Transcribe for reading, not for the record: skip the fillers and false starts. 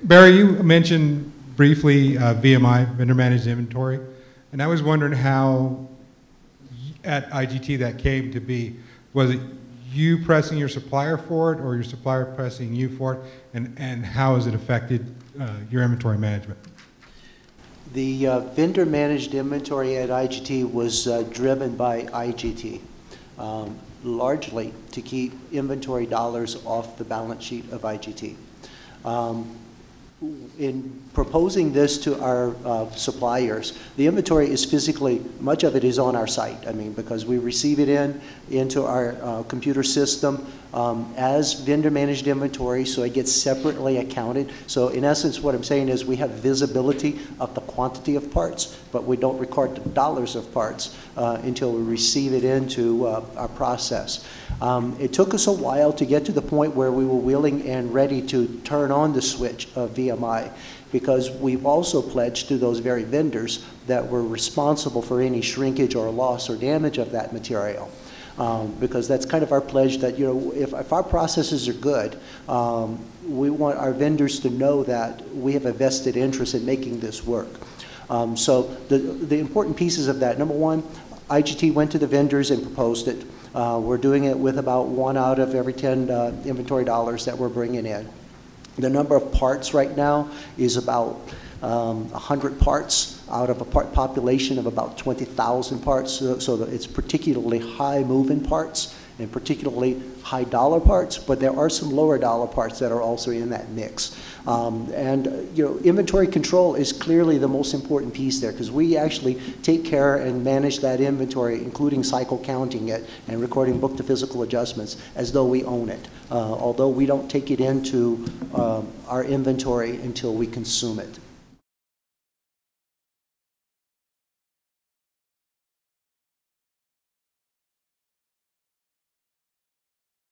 Barry, you mentioned briefly VMI, Vendor Managed Inventory, and I was wondering how at IGT that came to be. Was it you pressing your supplier for it or your supplier pressing you for it, and how has it affected your inventory management? The vendor managed inventory at IGT was driven by IGT, largely to keep inventory dollars off the balance sheet of IGT. In proposing this to our suppliers, the inventory is physically, much of it is on our site. I mean, because we receive it into our computer system as vendor managed inventory, so it gets separately accounted. So in essence, what I'm saying is we have visibility of the quantity of parts, but we don't record the dollars of parts until we receive it into our process. It took us a while to get to the point where we were willing and ready to turn on the switch of VMI, because we've also pledged to those very vendors that we're responsible for any shrinkage or loss or damage of that material. Because that's kind of our pledge that, you know, if our processes are good, we want our vendors to know that we have a vested interest in making this work. So the important pieces of that, number one, IGT went to the vendors and proposed it. We're doing it with about 1 out of every 10 inventory dollars that we're bringing in. The number of parts right now is about 100 parts out of a part population of about 20,000 parts. So it's particularly high moving parts and particularly high dollar parts, but there are some lower dollar parts that are also in that mix. You know, inventory control is clearly the most important piece there, because we actually take care and manage that inventory, including cycle counting it and recording book to physical adjustments as though we own it, although we don't take it into our inventory until we consume it.